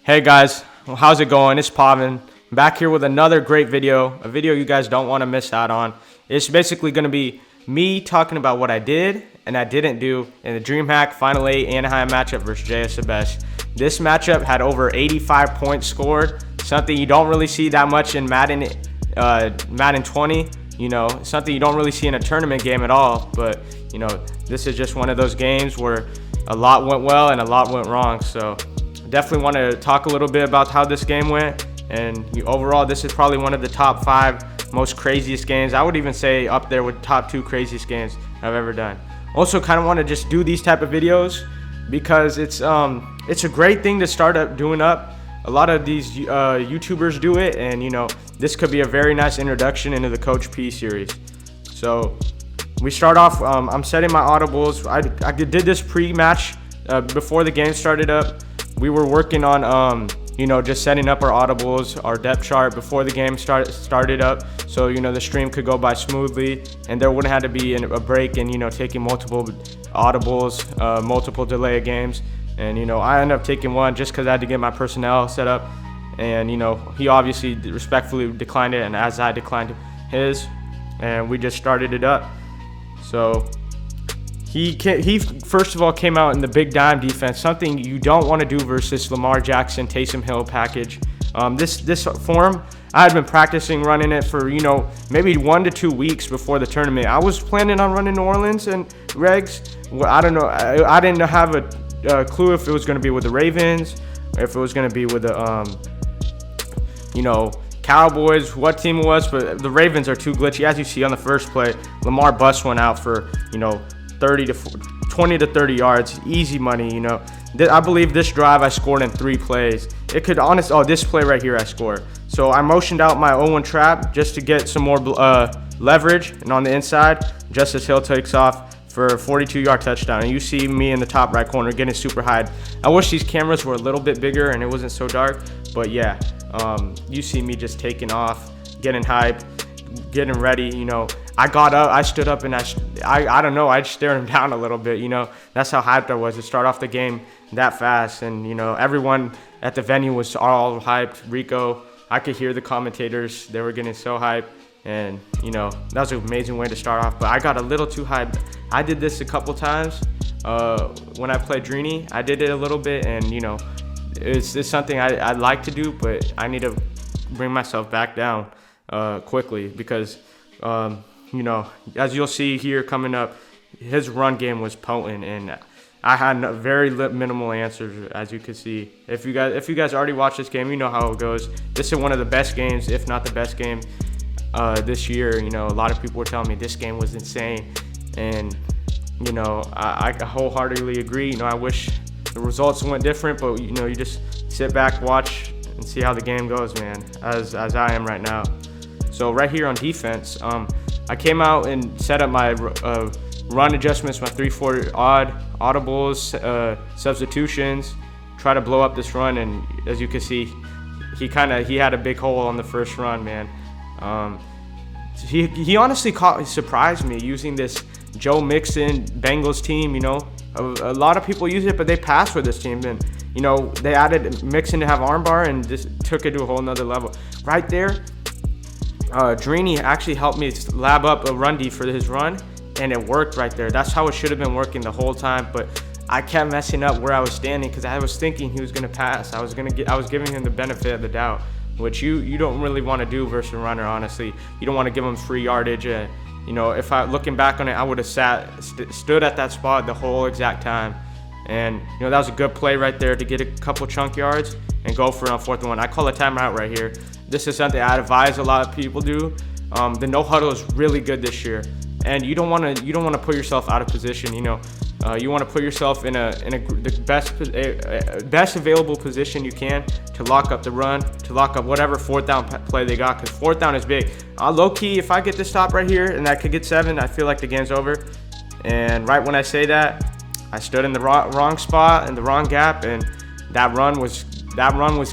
Hey guys, well, how's it going? It's Pavan. I'm back here with another great video, a video you guys don't want to miss out on. It's basically going to be me talking about what I did and I didn't do in the DreamHack Final 8 Anaheim matchup versus JSTheBest. This matchup had over 85 points scored, something you don't really see that much in Madden 20. You know, something you don't really see in a tournament game at all. But, you know, this is just one of those games where a lot went well and a lot went wrong. So definitely want to talk a little bit about how this game went. And overall, this is probably one of the top 5 most craziest games. I would even say up there with top 2 craziest games I've ever done. Also, kind of want to just do these type of videos because it's a great thing to start up doing up. A lot of these YouTubers do it, and you know, this could be a very nice introduction into the Coach P series. So we start off. I'm setting my audibles. I did this pre-match before the game started up. We were working on you know, just setting up our audibles, our depth chart before the game started up, so you know the stream could go by smoothly and there wouldn't have to be a break and you know taking multiple audibles, multiple delay games. And you know, I ended up taking one just because I had to get my personnel set up, and you know, he obviously respectfully declined it, and as I declined his, and we just started it up. So he first of all came out in the big dime defense, something you don't want to do versus Lamar Jackson, Taysom Hill package. This form, I had been practicing running it for, you know, maybe 1 to 2 weeks before the tournament. I was planning on running New Orleans and Regs. Well, I don't know. I didn't have a clue if it was going to be with the Ravens, if it was going to be with the, you know, Cowboys, what team it was. But the Ravens are too glitchy. As you see on the first play, Lamar busts one out for, you know, 20 to 30 yards, easy money. You know, I believe this drive I scored in 3 plays. It could this play right here I scored. So I motioned out my 0-1 trap just to get some more leverage, and on the inside, Justice Hill takes off for a 42-yard touchdown. And you see me in the top right corner getting super high. I wish these cameras were a little bit bigger and it wasn't so dark, but yeah, you see me just taking off, getting hype, getting ready. You know, I got up, I stood up, and I don't know, I just stared him down a little bit. You know, that's how hyped I was to start off the game that fast. And you know, everyone at the venue was all hyped. Rico, I could hear the commentators, they were getting so hyped. And you know, that was an amazing way to start off, but I got a little too hyped. I did this a couple times when I played Dreeny. I did it a little bit, and you know, it's something I'd like to do, but I need to bring myself back down quickly because you know, as you'll see here coming up, his run game was potent, and I had very minimal answers, as you can see. If you guys already watched this game, you know how it goes. This is one of the best games, if not the best game this year. You know, a lot of people were telling me this game was insane, and you know, I wholeheartedly agree. You know, I wish the results went different, but you know, you just sit back, watch, and see how the game goes, man, as I am right now. So right here on defense, I came out and set up my run adjustments, my 3-4 audibles, substitutions, try to blow up this run. And as you can see, he had a big hole on the first run, man. He honestly surprised me using this Joe Mixon Bengals team. You know, a lot of people use it, but they pass with this team. And you know, they added Mixon to have armbar and just took it to a whole nother level. Right there, Dreeny actually helped me lab up a run D for his run, and it worked right there. That's how it should have been working the whole time, but I kept messing up where I was standing because I was thinking he was gonna pass. I was giving him the benefit of the doubt, which you don't really want to do versus a runner, honestly. You don't want to give him free yardage. You know, if looking back on it, I would have stood at that spot the whole exact time. And you know, that was a good play right there to get a couple chunk yards and go for it on 4th and 1. I call a timeout right here. This is something I advise a lot of people do. The no huddle is really good this year, and you don't want to put yourself out of position. You know, you want to put yourself in the best available position you can to lock up the run, to lock up whatever 4th down play they got, because 4th down is big. Low key, if I get this stop right here and I could get 7, I feel like the game's over. And right when I say that, I stood in the wrong spot in the wrong gap, and that run was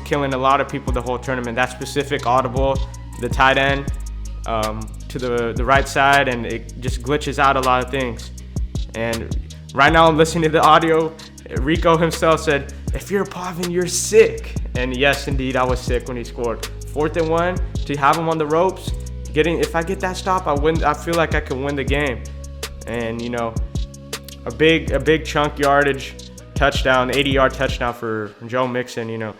killing a lot of people the whole tournament. That specific audible, the tight end to the right side, and it just glitches out a lot of things. And right now I'm listening to the audio. Rico himself said, "If you're Pavan, you're sick." And yes, indeed, I was sick when he scored. 4th and 1, to have him on the ropes, if I get that stop, I feel like I can win the game. And you know, a big chunk yardage touchdown, 80-yard touchdown for Joe Mixon, you know.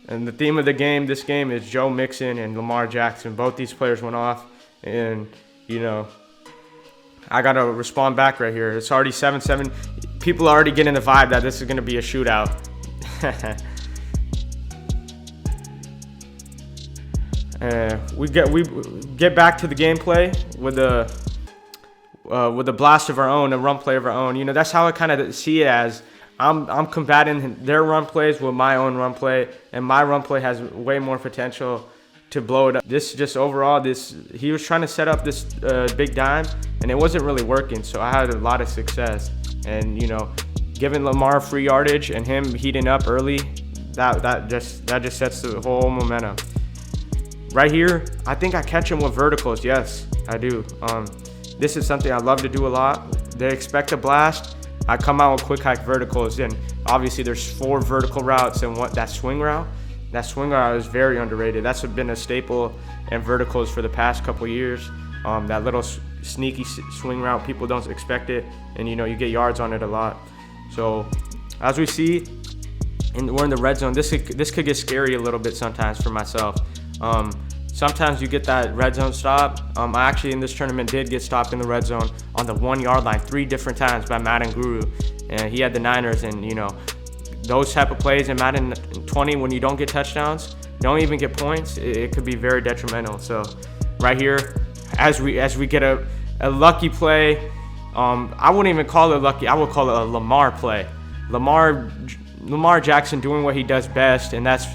And the theme of this game is Joe Mixon and Lamar Jackson. Both these players went off, and you know, I gotta respond back right here. It's already 7-7. People are already getting the vibe that this is gonna be a shootout. We get back to the gameplay with a blast of our own, a run play of our own. You know, that's how I kind of see it as. I'm combating their run plays with my own run play, and my run play has way more potential to blow it up. This just overall, he was trying to set up this big dime, and it wasn't really working. So I had a lot of success, and you know, giving Lamar free yardage and him heating up early, that just sets the whole momentum. Right here, I think I catch him with verticals. Yes, I do. This is something I love to do a lot. They expect a blast. I come out with quick hike verticals, and obviously there's 4 vertical routes and that swing route. That swing route is very underrated. That's been a staple in verticals for the past couple years. That little sneaky swing route, people don't expect it, and you know, you get yards on it a lot. So as we see, we're in the red zone. This could get scary a little bit sometimes for myself. Sometimes you get that red zone stop. I actually in this tournament did get stopped in the red zone on the 1-yard line 3 different times by Madden Guru, and he had the Niners. And you know, those type of plays in Madden 20, when you don't get touchdowns, don't even get points, it could be very detrimental. So right here, as we get a lucky play, I wouldn't even call it lucky. I would call it a Lamar play. Lamar Jackson doing what he does best, and that's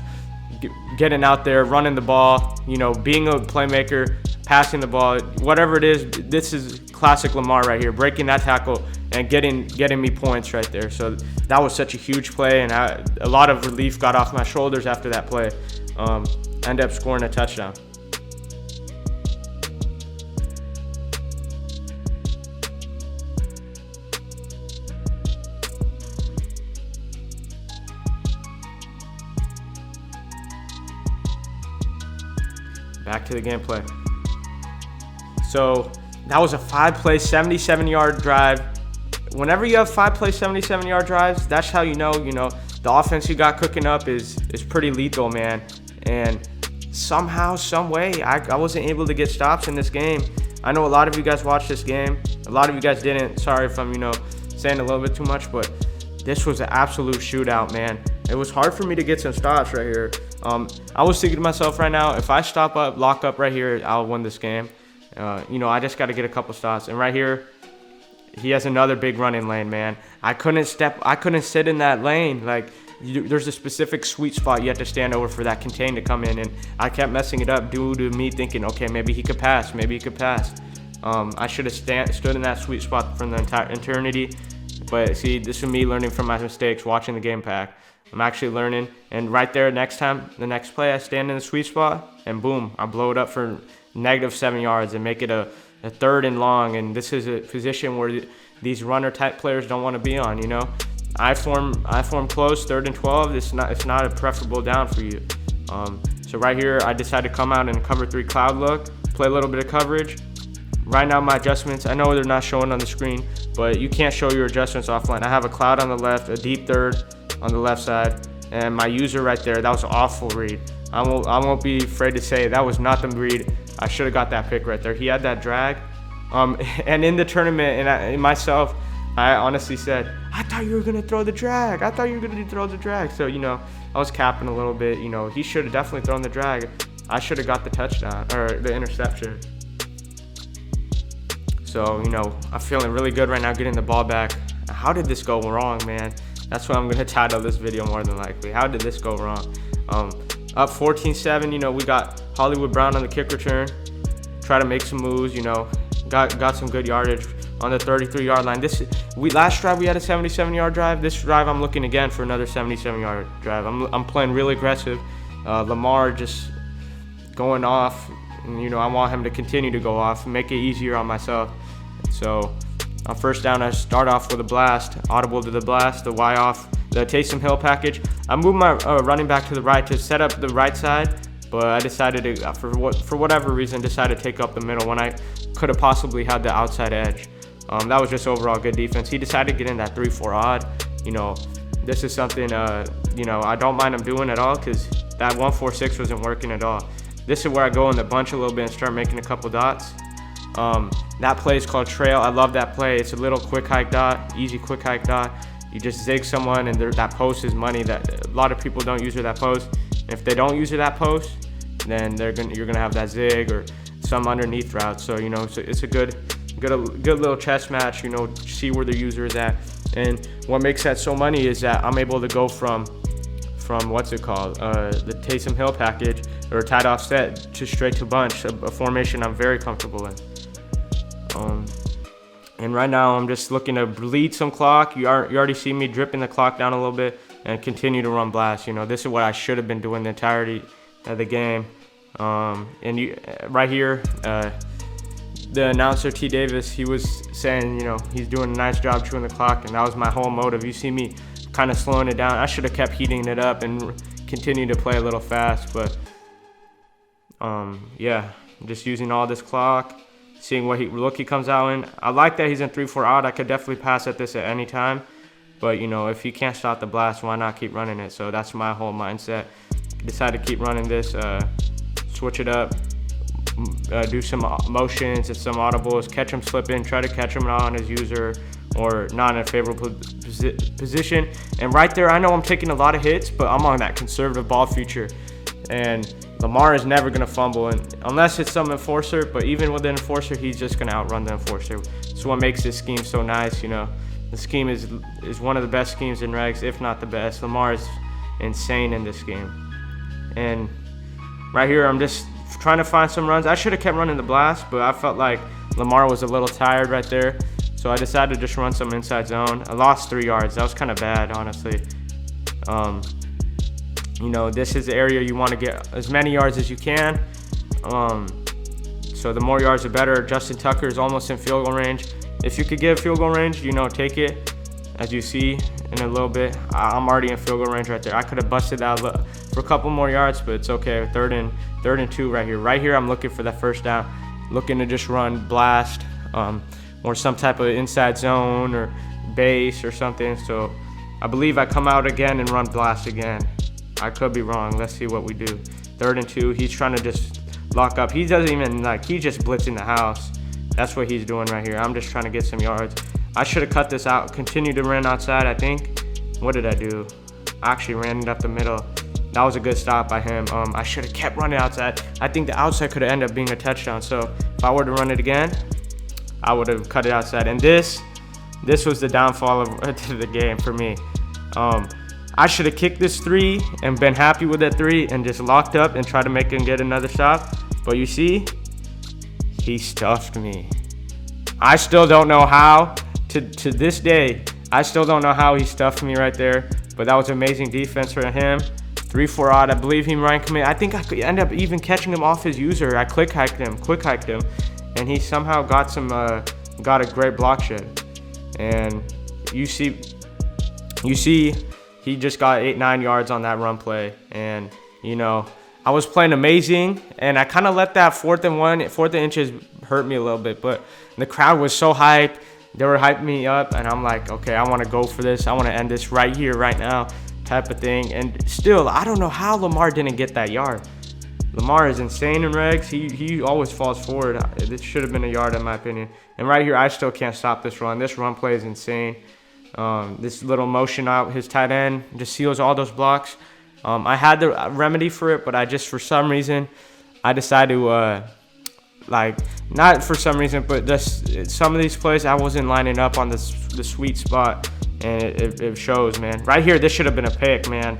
getting out there, running the ball, you know, being a playmaker, passing the ball, whatever it is. This is classic Lamar right here, breaking that tackle and getting me points right there. So that was such a huge play, and a lot of relief got off my shoulders after that play. Ended up scoring a touchdown. Back to the gameplay. So that was a 5-play, 77-yard drive. Whenever you have 5-play, 77-yard drives, that's how you know the offense you got cooking up is pretty lethal, man. And somehow, some way, I wasn't able to get stops in this game. I know a lot of you guys watched this game. A lot of you guys didn't. Sorry if I'm saying a little bit too much, but this was an absolute shootout, man. It was hard for me to get some stops right here. I was thinking to myself right now, if I lock up right here, I'll win this game. I just got to get a couple stops. And right here, he has another big running lane, man. I couldn't sit in that lane. Like, there's a specific sweet spot you have to stand over for that contain to come in, and I kept messing it up due to me thinking, okay, maybe he could pass. I should have stood in that sweet spot from the entire eternity. But see, this is me learning from my mistakes, watching the game pack. I'm actually learning, and right there, the next play, I stand in the sweet spot, and boom, I blow it up for -7 yards and make it a 3rd and long. And this is a position where these runner type players don't want to be on. I form close, 3rd and 12. It's not a preferable down for you. So right here, I decided to come out and cover 3 cloud look, play a little bit of coverage. Right now, my adjustments, I know they're not showing on the screen, but you can't show your adjustments offline. I have a cloud on the left, a deep 3rd on the left side, and my user right there. That was an awful read. I won't be afraid to say that was not the read. I should have got that pick right there. He had that drag. And in the tournament, and myself, I honestly said, I thought you were going to throw the drag. So, I was capping a little bit. He should have definitely thrown the drag. I should have got the touchdown, or the interception. So, I'm feeling really good right now getting the ball back. How did this go wrong, man? That's what I'm going to title this video more than likely. How did this go wrong? Up 14-7, we got Hollywood Brown on the kick return. Try to make some moves, got some good yardage on the 33-yard line. Last drive we had a 77-yard drive. This drive I'm looking again for another 77-yard drive. I'm playing really aggressive. Lamar just going off. And, I want him to continue to go off and make it easier on myself. So on 1st down, I start off with a blast, audible to the blast, the the Taysom Hill package. I moved my running back to the right to set up the right side, but I decided to, for whatever reason, decided to take up the middle when I could have possibly had the outside edge. That was just overall good defense. He decided to get in that 3-4 odd. You know, this is something, you know, I don't mind him doing at all, because that 1-4-6 wasn't working at all. This is where I go in the bunch a little bit and start making a couple dots. That play is called trail. I love that play. It's a little quick hike dot, easy quick hike dot. You just zig someone, and that post is money. That a lot of people don't use that post. And if they don't use that post, then you're gonna have that zig or some underneath route. So you know, it's a good little chess match. You know, see where the user is at. And what makes that so money is that I'm able to go from what's it called, the Taysom Hill package or tight offset to straight to bunch, a formation I'm very comfortable in. And right now I'm just looking to bleed some clock. You already see me dripping the clock down a little bit and continue to run blast. You know, this is what I should have been doing the entirety of the game. Right here, the announcer T. Davis, he was saying, you know, he's doing a nice job chewing the clock, and that was my whole motive. You see me kind of slowing it down. I should have kept heating it up and continued to play a little fast, but yeah, just using all this clock, seeing what look he comes out in. I like that he's in 3-4 odd. I could definitely pass at this at any time, but you know, if he can't stop the blast, why not keep running it? So that's my whole mindset. Decided to keep running this, switch it up, do some motions and some audibles, catch him slipping, try to catch him on his user or not in a favorable position. And right there, I know I'm taking a lot of hits, but I'm on that conservative ball feature, and Lamar is never going to fumble, and unless it's some enforcer, but even with the enforcer, he's just going to outrun the enforcer. It's what makes this scheme so nice. You know, the scheme is one of the best schemes in regs, if not the best. Lamar is insane in this game. And right here, I'm just trying to find some runs. I should have kept running the blast, but I felt like Lamar was a little tired right there, so I decided to just run some inside zone. I lost 3 yards. That was kind of bad, honestly. You know, this is the area you want to get as many yards as you can. So the more yards, the better. Justin Tucker is almost in field goal range. If you could get field goal range, you know, take it. As you see in a little bit, I'm already in field goal range right there. I could have busted that for a couple more yards, but it's okay. Third and 2 right here. Right here, I'm looking for that first down. Looking to just run blast or some type of inside zone or base or something. So I believe I come out again and run blast again. I could be wrong. Let's see what we do. 3rd and 2. He's trying to just lock up. He doesn't even he's just blitzing the house. That's what he's doing right here. I'm just trying to get some yards. I should have cut this out. Continue to run outside, I think. What did I do? I actually ran it up the middle. That was a good stop by him. I should have kept running outside. I think the outside could have ended up being a touchdown. So if I were to run it again, I would have cut it outside. And this was the downfall of the game for me. I should have kicked this 3 and been happy with that 3 and just locked up and tried to make him get another stop. But you see, he stuffed me. I still don't know how, to this day, I still don't know how he stuffed me right there. But that was amazing defense for him. 3-4 odd, I believe he ranked me. I think I could end up even catching him off his user. I quick hiked him, and he somehow got a great block shed. And you see, he just got 8-9 yards on that run play. And you know, I was playing amazing, and I kind of let that 4th and inches hurt me a little bit. But the crowd was so hyped. They were hyping me up, and I'm like, okay, I want to go for this. I want to end this right here, right now, type of thing. And still, I don't know how Lamar didn't get that yard. Lamar is insane in regs. He always falls forward. This should have been a yard in my opinion. And right here, I still can't stop this run. This run play is insane. This little motion out his tight end just seals all those blocks. I had the remedy for it, but I just, for some reason, I decided to, not for some reason, but just some of these plays I wasn't lining up on the sweet spot, and it shows, man. Right here, this should have been a pick, man.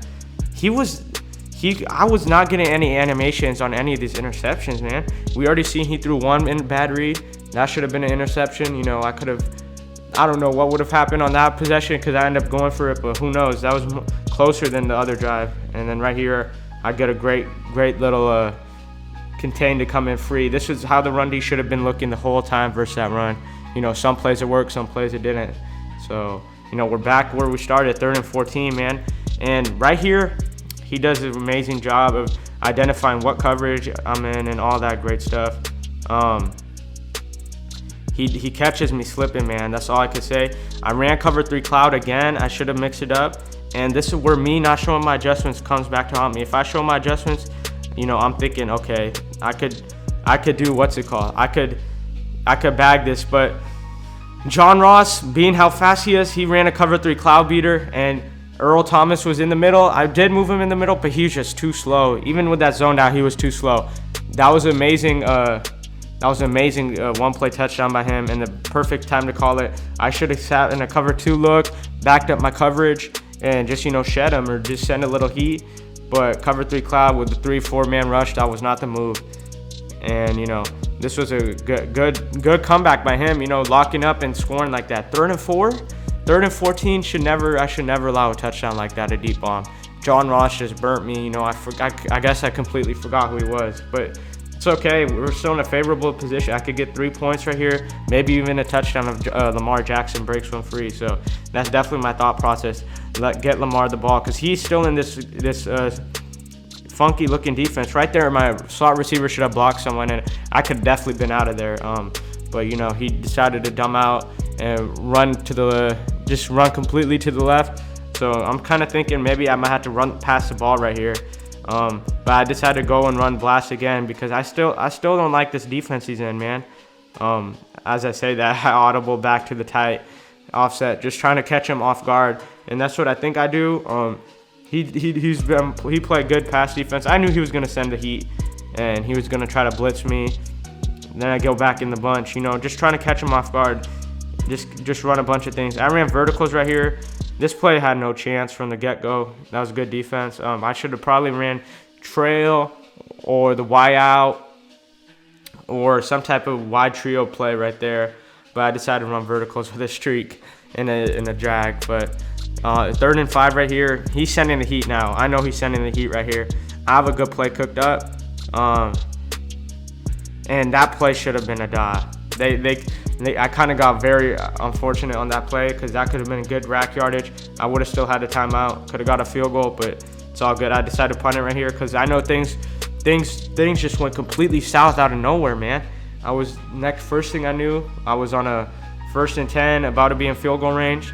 I was not getting any animations on any of these interceptions, man. We already seen he threw one in bad read. That should have been an interception. You know, I don't know what would have happened on that possession because I ended up going for it, but who knows? That was closer than the other drive. And then right here, I get a great little contain to come in free. This is how the run D should have been looking the whole time versus that run. You know, some plays it worked, some plays it didn't. So you know, we're back where we started, 3rd and 14, man. And right here, he does an amazing job of identifying what coverage I'm in and all that great stuff. He catches me slipping, man. That's all I could say. I ran cover 3 cloud again. I should have mixed it up. And this is where me not showing my adjustments comes back to haunt me. If I show my adjustments, you know, I'm thinking, okay, I could do what's it called? I could bag this, but John Ross, being how fast he is, he ran a cover 3 cloud beater, and Earl Thomas was in the middle. I did move him in the middle, but he was just too slow. Even with that zone out, he was too slow. That was amazing. That was an amazing one-play touchdown by him, and the perfect time to call it. I should have sat in a cover 2 look, backed up my coverage, and just, you know, shed him or just send a little heat. But cover 3 cloud with the 3-4 man rush, that was not the move. And, you know, this was a good comeback by him, you know, locking up and scoring like that. 3rd and 4, 3rd and 14 I should never allow a touchdown like that, a deep bomb. John Ross just burnt me, you know. I guess I completely forgot who he was, but it's okay. We're still in a favorable position. I could get 3 points right here, maybe even a touchdown if Lamar Jackson breaks one free. So that's definitely my thought process. Get Lamar the ball, because he's still in this funky looking defense. Right there, my slot receiver should have blocked someone, and I could definitely been out of there. But you know, he decided to dumb out and just run completely to the left. So I'm kind of thinking maybe I might have to run past the ball right here. But I decided to go and run blast again, because I still don't like this defense he's in, man. As I say that, I audible back to the tight offset, just trying to catch him off guard, and that's what I think I do. He played good pass defense. I knew he was gonna send the heat, and he was gonna try to blitz me. Then I go back in the bunch, you know, just trying to catch him off guard. Just run a bunch of things. I ran verticals right here. This play had no chance from the get-go. That was good defense. I should have probably ran trail or the Y out or some type of wide trio play right there. But I decided to run verticals with a streak in a drag. But 3rd and 5 right here. He's sending the heat now. I know he's sending the heat right here. I have a good play cooked up. And that play should have been a dot. I kind of got very unfortunate on that play, because that could have been a good rack yardage. I would have still had a timeout, could have got a field goal, but it's all good. I decided to punt it right here, because I know things just went completely south out of nowhere, man. First thing I knew, I was on a 1st and 10, about to be in field goal range,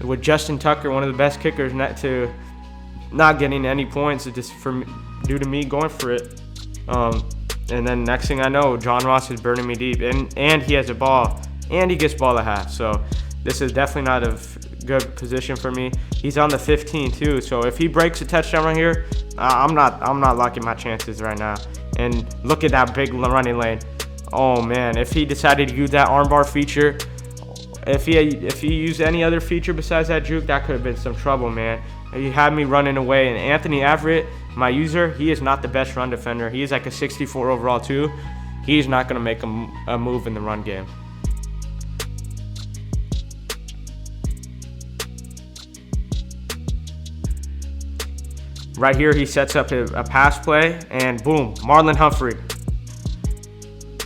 with Justin Tucker, one of the best kickers, to not getting any points due to me going for it. And then next thing I know, John Ross is burning me deep, and he has a ball, and he gets ball at half. So this is definitely not a good position for me. He's on the 15 too, so if he breaks a touchdown right here, I'm not locking my chances right now. And look at that big running lane. Oh man, if he decided to use that armbar feature, if he used any other feature besides that juke, that could have been some trouble, man. He had me running away. And Anthony Everett, my user, he is not the best run defender. He is like a 64 overall too. He's not going to make a move in the run game. Right here, he sets up a pass play, and boom, Marlon Humphrey.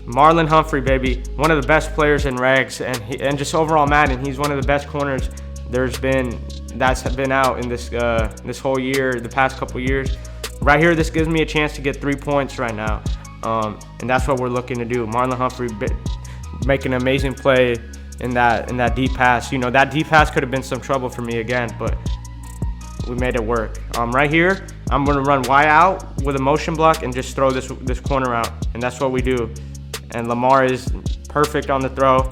Marlon Humphrey, baby, one of the best players in regs, and just overall Madden. He's one of the best corners that's been out in this whole year, the past couple years. Right here, this gives me a chance to get 3 points right now, and that's what we're looking to do. Marlon Humphrey making an amazing play in that deep pass. You know, that deep pass could have been some trouble for me again, but we made it work. Right here, I'm gonna run Y out with a motion block and just throw this corner out, and that's what we do. And Lamar is perfect on the throw,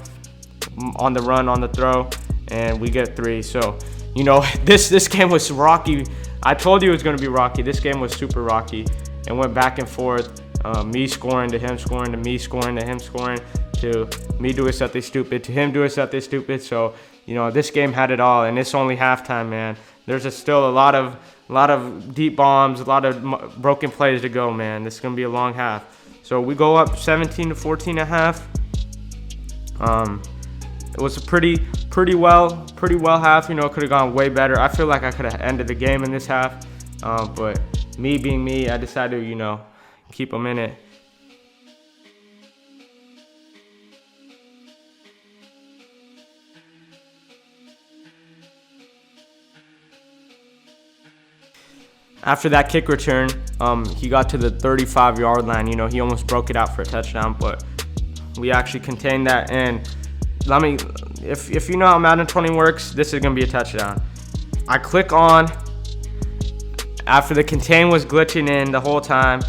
on the run, on the throw, and we get 3. So, you know, this game was rocky. I told you it was going to be rocky. This game was super rocky. It went back and forth. Me scoring to him scoring to me scoring to him scoring to me doing something stupid to him doing something stupid. So, you know, this game had it all, and it's only halftime, man. There's still a lot of deep bombs, a lot of broken plays to go, man. This is going to be a long half. So we go up 17-14 at half. It was a pretty well half. You know, it could have gone way better. I feel like I could have ended the game in this half. But me being me, I decided to, you know, keep them in it. After that kick return, he got to the 35-yard line. You know, he almost broke it out for a touchdown, but we actually contained that. And if you know how Madden 20 works, this is gonna be a touchdown. I click on, after the contain was glitching in the whole time,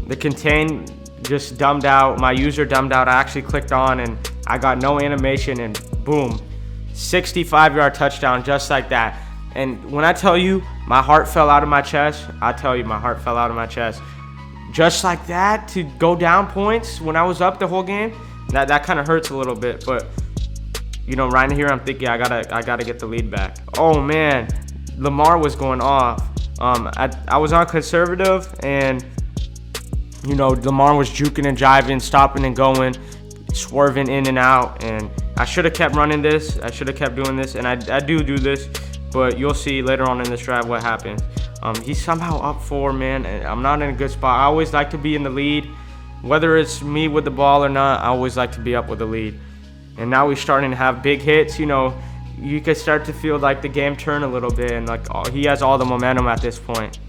the contain just dumbed out, my user dumbed out. I actually clicked on and I got no animation, and boom, 65-yard touchdown just like that. And when I tell you my heart fell out of my chest, I tell you my heart fell out of my chest. Just like that, to go down points when I was up the whole game, that kind of hurts a little bit. But you know, right here I'm thinking I gotta get the lead back. Oh man, Lamar was going off. I was on conservative, and you know, Lamar was juking and jiving, stopping and going, swerving in and out, and I should have kept running this. I should have kept doing this, and I do this, but you'll see later on in this drive what happens. He's somehow up 4, man, and I'm not in a good spot. I always like to be in the lead. Whether it's me with the ball or not, I always like to be up with the lead. And now we're starting to have big hits. You know, you could start to feel like the game turn a little bit, and like he has all the momentum at this point.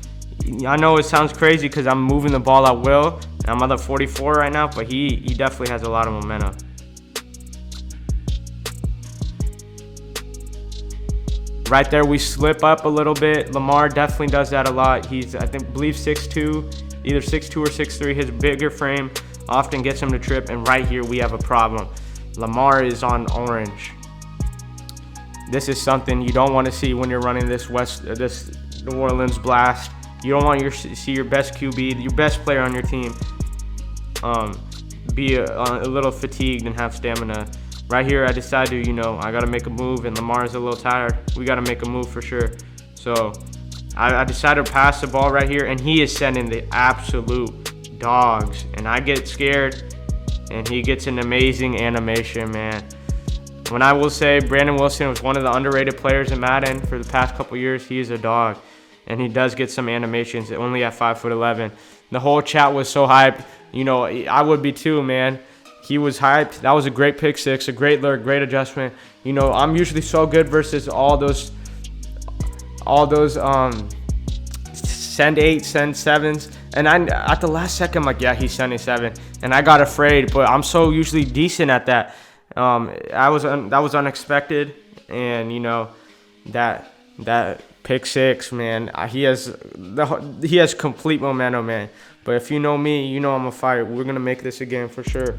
I know it sounds crazy because I'm moving the ball at will. I'm on the 44 right now, but he definitely has a lot of momentum. Right there, we slip up a little bit. Lamar definitely does that a lot. He's, I believe 6'2", either 6'2" or 6'3". His bigger frame often gets him to trip, and right here we have a problem. Lamar is on orange. This is something you don't want to see when you're running this New Orleans blast. You don't want to see your best QB, your best player on your team, be a little fatigued and have stamina. Right here, I decided to, you know, I got to make a move, and Lamar's a little tired. We got to make a move for sure. So I decided to pass the ball right here, and he is sending the absolute dogs. And I get scared, and he gets an amazing animation, man. When I will say Brandon Wilson was one of the underrated players in Madden for the past couple years, he is a dog. And he does get some animations, only at 5'11". The whole chat was so hyped. You know, I would be too, man. He was hyped. That was a great pick six, a great lurk, great adjustment. You know, I'm usually so good versus all those send 8, send 7s. And at the last second, I'm like, yeah, he's sending 7. And I got afraid, but I'm so usually decent at that. That was unexpected. And, you know, that pick six, man, he has complete momentum, man. But if you know me, you know I'm a fighter. We're gonna make this again for sure.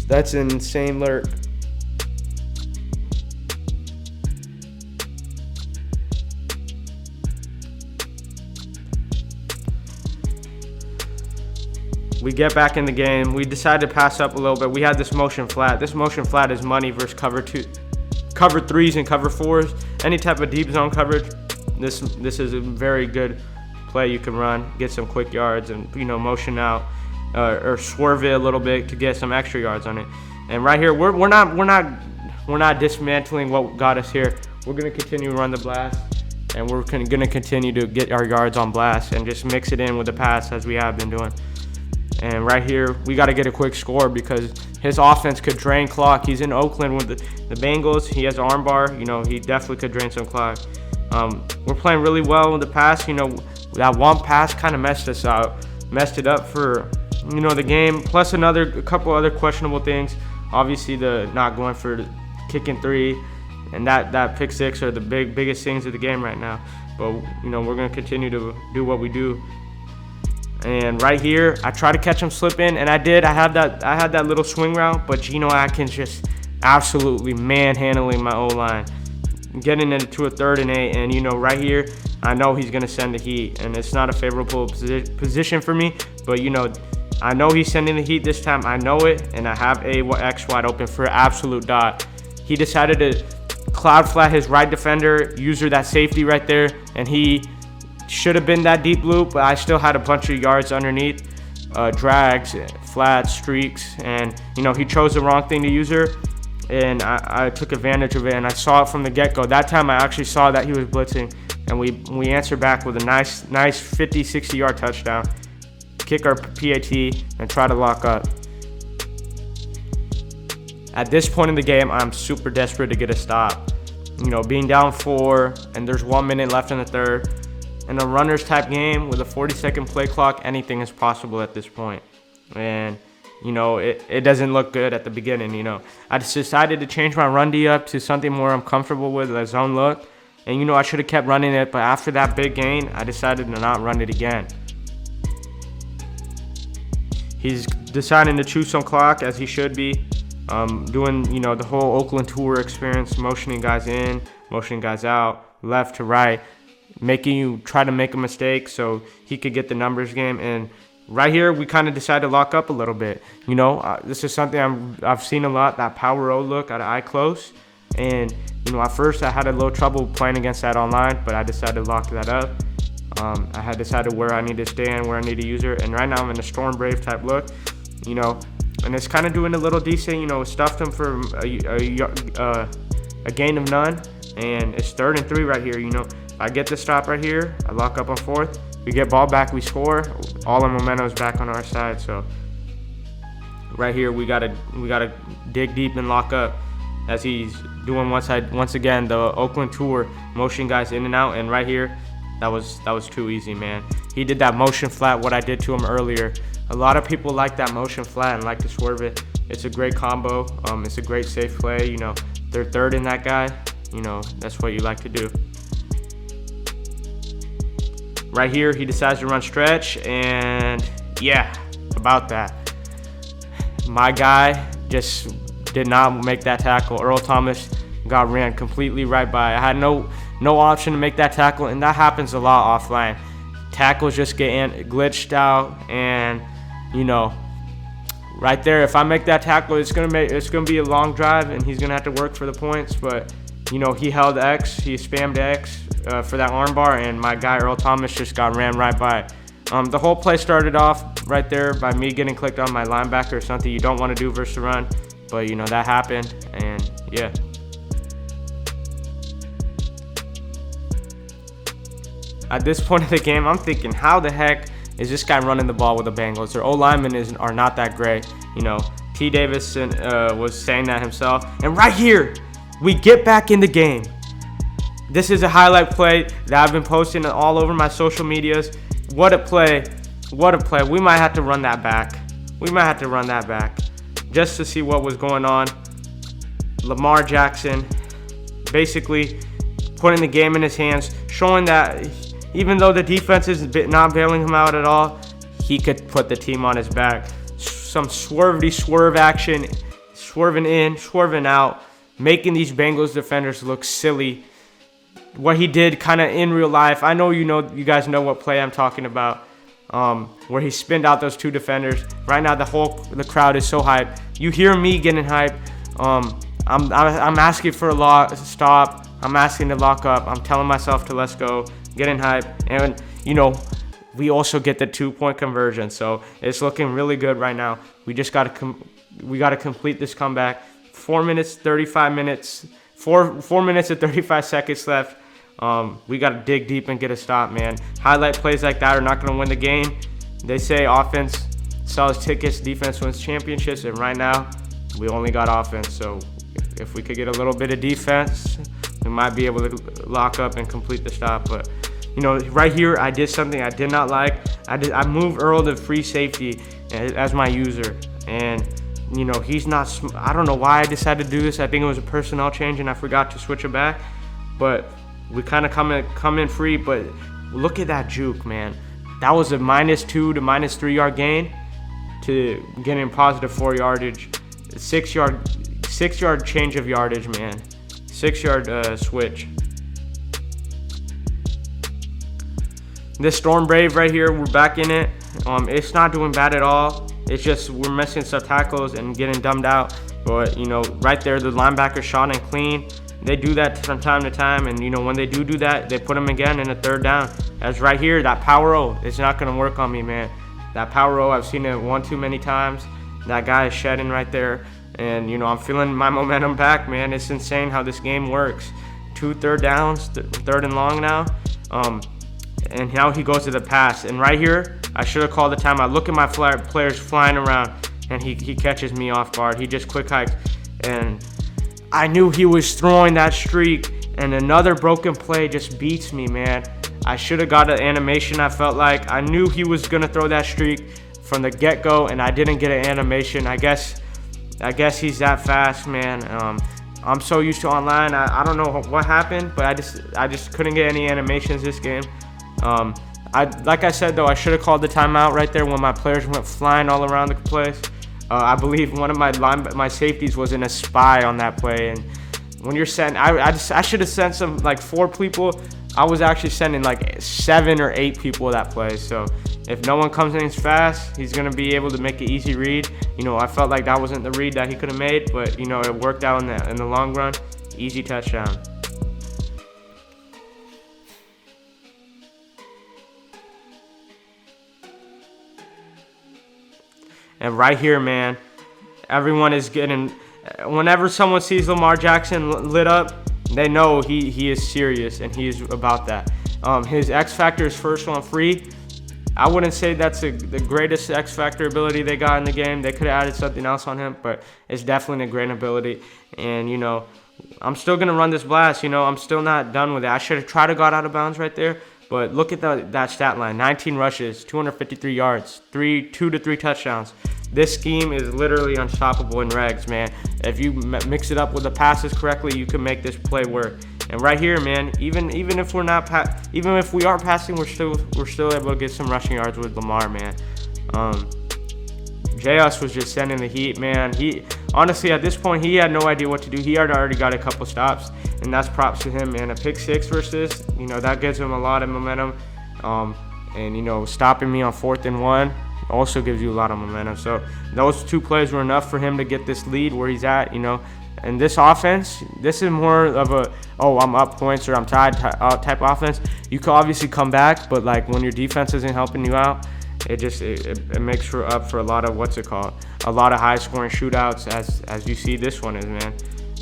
That's an insane lurk. We get back in the game. We decided to pass up a little bit. We had this motion flat. This motion flat is money versus cover 3s and cover 4s. Any type of deep zone coverage, this is a very good play you can run, get some quick yards, and, you know, motion out or swerve it a little bit to get some extra yards on it. And right here, we're not dismantling what got us here. We're gonna continue to run the blast, and we're gonna continue to get our yards on blast and just mix it in with the pass as we have been doing. And right here, we got to get a quick score because his offense could drain clock. He's in Oakland with the Bengals. He has an arm bar. You know, he definitely could drain some clock. We're playing really well with the pass. You know, that one pass kind of messed us out, messed it up for, you know, the game. Plus a couple other questionable things. Obviously, the not going for the kicking 3 and that pick 6 are the biggest things of the game right now. But, you know, we're going to continue to do what we do. And right here, I tried to catch him slipping, and I did. I had that little swing route, but Geno Atkins just absolutely manhandling my O-line, getting it to a 3rd and 8. And, you know, right here, I know he's going to send the heat, and it's not a favorable position for me. But, you know, I know he's sending the heat this time. I know it, and I have a X wide open for an absolute dot. He decided to cloud flat his right defender, user that safety right there, and he should have been that deep loop, but I still had a bunch of yards underneath, drags, flats, streaks, and, you know, he chose the wrong thing to use her, and I took advantage of it, and I saw it from the get-go. That time I actually saw that he was blitzing, and we answered back with a nice 50, 60-yard touchdown, kick our PAT, and try to lock up. At this point in the game, I'm super desperate to get a stop. You know, being down 4, and there's 1 minute left in the third, in a runner's type game with a 40-second play clock, anything is possible at this point. And you know, it doesn't look good at the beginning. You know, I just decided to change my run D up to something more I'm comfortable with, a zone look. And you know, I should have kept running it, but after that big gain, I decided to not run it again. He's deciding to chew some clock, as he should be. Doing, you know, the whole Oakland tour experience, motioning guys in, motioning guys out, left to right, making you try to make a mistake so he could get the numbers game. And right here, we kind of decided to lock up a little bit. You know, this is something I've seen a lot, that power O look out of eye close. And, you know, at first I had a little trouble playing against that online, but I decided to lock that up. I had decided where I need to stand, where I need to use her. And right now I'm in a Storm Brave type look, you know, and it's kind of doing a little decent. You know, stuffed him for a gain of none. And it's 3rd and 3 right here. You know, if I get the stop right here, I lock up on 4th. We get ball back, we score. All our momentum is back on our side. So right here, we gotta dig deep and lock up, as he's doing once again the Oakland tour, motion guys in and out. And right here, that was too easy, man. He did that motion flat, what I did to him earlier. A lot of people like that motion flat and like to swerve it. It's a great combo. It's a great safe play. You know, they're 3rd in that guy. You know, that's what you like to do. Right here, he decides to run stretch, and yeah, about that. My guy just did not make that tackle. Earl Thomas got ran completely right by. I had no option to make that tackle, and that happens a lot offline. Tackles just get glitched out, and you know, right there, if I make that tackle, it's gonna be a long drive, and he's gonna have to work for the points. But you know, he held X, he spammed X for that armbar, and my guy Earl Thomas just got ran right by. The whole play started off right there by me getting clicked on my linebacker, something you don't want to do versus the run, but you know, that happened, and yeah. At this point of the game, I'm thinking, how the heck is this guy running the ball with the Bengals? Their O-linemen are not that great. You know, T. Davidson was saying that himself. And right here, we get back in the game. This is a highlight play that I've been posting all over my social medias. What a play. What a play. We might have to run that back. We might have to run that back just to see what was going on. Lamar Jackson basically putting the game in his hands, showing that even though the defense is not bailing him out at all, he could put the team on his back. Some swerve action, swerving in, swerving out, making these Bengals defenders look silly. What he did kind of in real life, I know you guys know what play I'm talking about, where he spinned out those 2 defenders. Right now the crowd is so hyped. You hear me getting hyped. I'm asking for a stop. I'm asking to lock up. I'm telling myself to let's go, getting hyped. And you know, we also get the 2-point conversion, so it's looking really good right now. We just gotta complete this comeback. 4 minutes, 35 minutes, 4 minutes and 35 seconds left. We got to dig deep and get a stop, man. Highlight plays like that are not going to win the game. They say offense sells tickets, defense wins championships, and right now we only got offense. So if we could get a little bit of defense, we might be able to lock up and complete the stop. But you know, right here I did something I did not like. I moved Earl to free safety as my user, and you know, he's not. I don't know why I decided to do this. I think it was a personnel change, and I forgot to switch it back. But we kind of come in free. But look at that juke, man. That was a -2 to -3 yard gain to getting positive 4 yardage. 6 yard change of yardage, man. 6 yard switch. This Storm Brave right here, we're back in it. It's not doing bad at all. It's just we're missing some tackles and getting dumbed out. But you know, right there, the linebacker shot and clean. They do that from time to time, and you know, when they do that, they put them again in a 3rd down. As right here, that power O, it's not gonna work on me, man. That power O, I've seen it one too many times. That guy is shedding right there, and you know, I'm feeling my momentum back, man. It's insane how this game works. 2 3rd downs, 3rd and long now. And now he goes to the pass, and right here, I should have called the timeout. Look at my players flying around, and he catches me off guard. He just quick hikes, and I knew he was throwing that streak, and another broken play just beats me, man. I should have got an animation. I felt like I knew he was gonna throw that streak from the get-go, and I didn't get an animation. I guess he's that fast, man. I'm so used to online. I don't know what happened, but I just couldn't get any animations this game. Like I said though, I should have called the timeout right there when my players went flying all around the place. I believe one of my safeties was in a spy on that play, and when you're sending, I should have sent some like 4 people. I was actually sending like 7 or 8 people that play. So if no one comes in fast, he's gonna be able to make an easy read. You know, I felt like that wasn't the read that he could have made, but you know, it worked out in the long run. Easy touchdown. And right here, man, everyone is getting, whenever someone sees Lamar Jackson lit up, they know he is serious and he is about that. His X Factor is first on free. I wouldn't say that's the greatest X Factor ability they got in the game. They could have added something else on him, but it's definitely a great ability. And, you know, I'm still going to run this blast. You know, I'm still not done with it. I should have tried to got out of bounds right there. But look at that stat line. 19 rushes, 253 yards, 2 to 3 touchdowns. This scheme is literally unstoppable in regs, man. If you mix it up with the passes correctly, you can make this play work. And right here, man, even if we're not even if we are passing, we're still able to get some rushing yards with Lamar, man. JS was just sending the heat, man. He honestly, at this point, he had no idea what to do. He had already got a couple stops, and that's props to him, man. A pick 6 versus, you know, that gives him a lot of momentum. And you know, stopping me on 4th and 1 also gives you a lot of momentum. So those 2 plays were enough for him to get this lead where he's at, you know. And this offense, this is more of a, oh, I'm up points or I'm tied type offense. You can obviously come back, but like when your defense isn't helping you out, it makes up for a lot of, a lot of high scoring shootouts as you see this one is, man.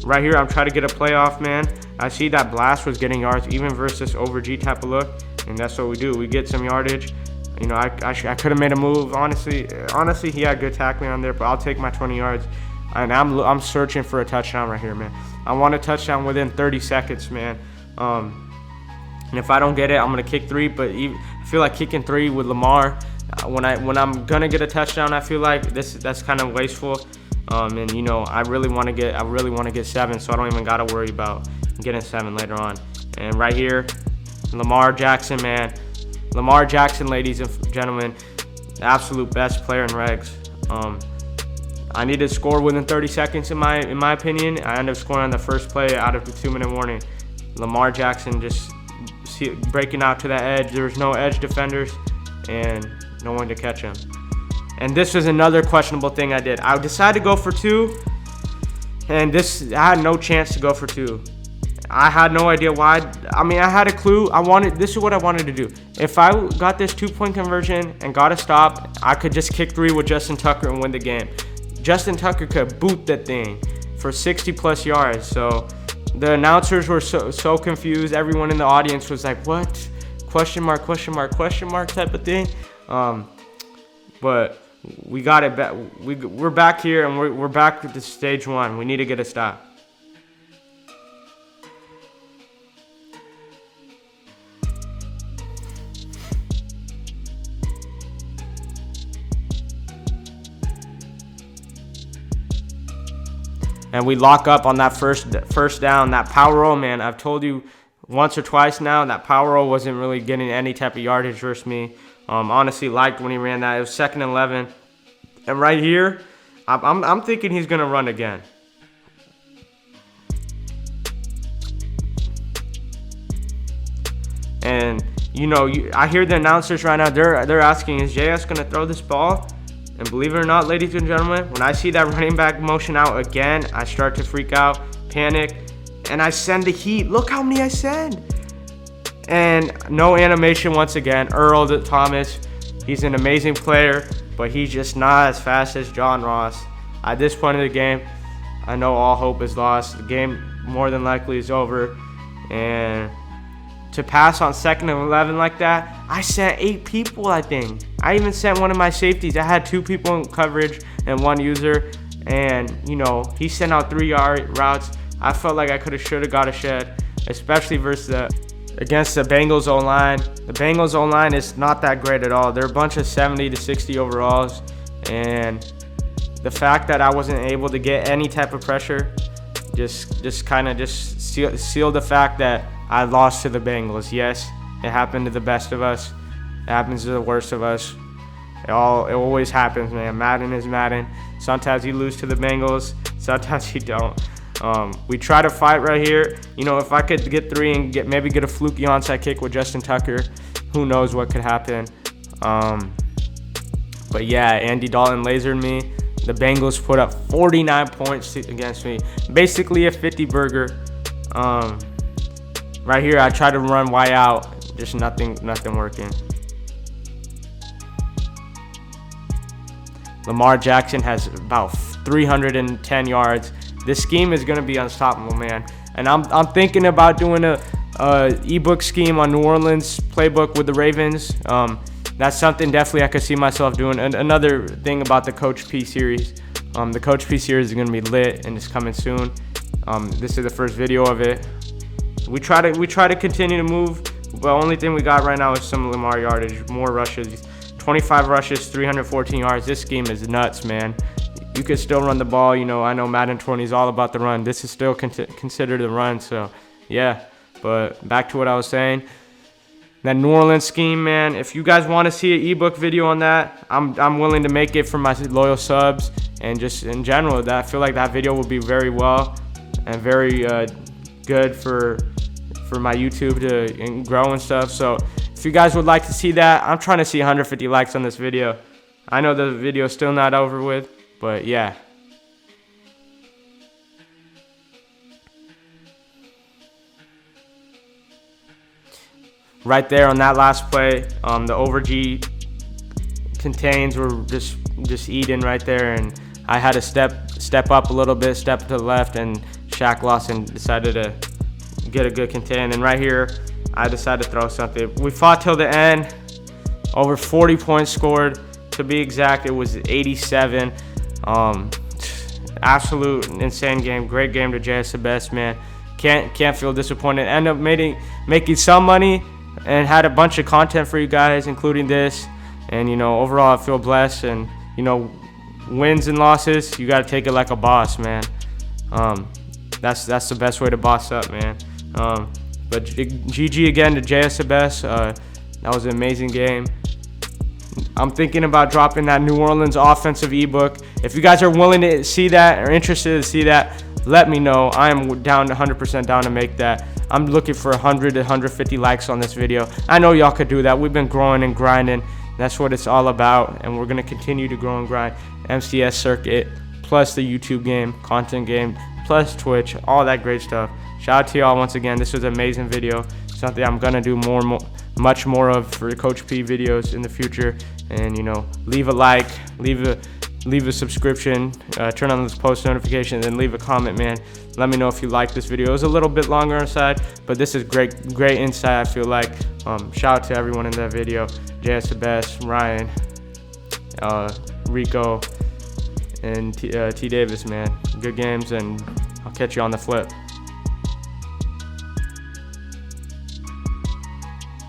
Right here, I'm trying to get a playoff, man. I see that blast was getting yards even versus over G type of look, and that's what we do. We get some yardage. You know, I could have made a move. Honestly, he had good tackling on there, but I'll take my 20 yards. And I'm searching for a touchdown right here, man. I want a touchdown within 30 seconds, man. And if I don't get it, I'm gonna kick 3. But I feel like kicking 3 with Lamar, when I'm gonna get a touchdown, I feel like that's kind of wasteful. And you know, I really want to get 7, so I don't even gotta worry about getting 7 later on. And right here, Lamar Jackson, man. Lamar Jackson, ladies and gentlemen, the absolute best player in regs. I need to score within 30 seconds in my opinion. I ended up scoring on the first play out of the 2-minute warning. Lamar Jackson just breaking out to that edge. There was no edge defenders and no one to catch him. And this was another questionable thing I did. I decided to go for 2, and I had no chance to go for 2. I had no idea why. I mean, I had a clue. This is what I wanted to do. If I got this 2-point conversion and got a stop, I could just kick 3 with Justin Tucker and win the game. Justin Tucker could boot that thing for 60 plus yards. So the announcers were so confused. Everyone in the audience was like, what? Question mark, question mark, question mark type of thing. But we got it back. We're back here, and we're back to stage 1. We need to get a stop. And we lock up on that first down. That power roll, man, I've told you once or twice now, that power roll wasn't really getting any type of yardage versus me. Honestly, liked when he ran that. It was 2nd and 11. And right here, I'm thinking he's going to run again. And, you know, I hear the announcers right now, they're asking, is JS going to throw this ball? And believe it or not, ladies and gentlemen, when I see that running back motion out again, I start to freak out, panic, and I send the heat. Look how many I send. And no animation once again. Earl Thomas, he's an amazing player, but he's just not as fast as John Ross. At this point in the game, I know all hope is lost. The game more than likely is over. And to pass on 2nd and 11 like that, I sent 8 people, I think. I even sent one of my safeties. I had 2 people in coverage and 1 user. And, you know, he sent out 3 routes. I felt like I should have got a shed, especially versus against the Bengals O-line. The Bengals O-line is not that great at all. They're a bunch of 70 to 60 overalls, and the fact that I wasn't able to get any type of pressure just kind of sealed the fact that I lost to the Bengals. Yes, it happened to the best of us. It happens to the worst of us. It always happens, man. Madden is Madden. Sometimes you lose to the Bengals, sometimes you don't. We try to fight right here. You know, if I could get 3 and maybe get a fluky onside kick with Justin Tucker, who knows what could happen. But yeah, Andy Dalton lasered me. The Bengals put up 49 points against me. Basically a 50 burger. Right here, I tried to run Y out. Just nothing working. Lamar Jackson has about 310 yards. This scheme is gonna be unstoppable, man. And I'm thinking about doing a ebook scheme on New Orleans playbook with the Ravens. That's something definitely I could see myself doing. And another thing about the Coach P series, the Coach P series is gonna be lit and it's coming soon. This is the first video of it. We try to continue to move. The only thing we got right now is some Lamar yardage, more rushes. 25 rushes, 314 yards. This scheme is nuts, man. You could still run the ball. You know, I know Madden 20 is all about the run. This is still considered a run. So yeah, but back to what I was saying. That New Orleans scheme, man. If you guys want to see an ebook video on that, I'm willing to make it for my loyal subs, and just in general, that I feel like that video will be very well and very good for my YouTube to grow and stuff. So if you guys would like to see that, I'm trying to see 150 likes on this video. I know the video is still not over with, but yeah. Right there on that last play, the over G contains were just eating right there, and I had to step up a little bit, step to the left, and Shaq lost and decided to get a good contain. And right here, I decided to throw something. We fought till the end. Over 40 points scored. To be exact, it was 87. Absolute insane game. Great game to JSTheBest, man. Can't feel disappointed. End up making some money and had a bunch of content for you guys, including this. And you know, overall, I feel blessed. And you know, wins and losses, you got to take it like a boss, man. That's the best way to boss up, man. But GG again to JSTheBest. That was an amazing game. I'm thinking about dropping that New Orleans offensive ebook. If you guys are willing to see that or interested to see that, let me know. I am down 100% down to make that. I'm looking for 100 to 150 likes on this video. I know y'all could do that. We've been growing and grinding. That's what it's all about, and we're gonna continue to grow and grind. MCS circuit, plus the YouTube game, content game, plus Twitch, all that great stuff. Shout out to y'all once again. This was an amazing video. Something I'm gonna do much more of for Coach P videos in the future. And you know, leave a like, leave a subscription, turn on those post notifications, and leave a comment, man. Let me know if you like this video. It was a little bit longer on the side, but this is great insight, I feel like. Shout out to everyone in that video. JSTheBest, Ryan, Rico, and T Davis, man. Good games, and I'll catch you on the flip.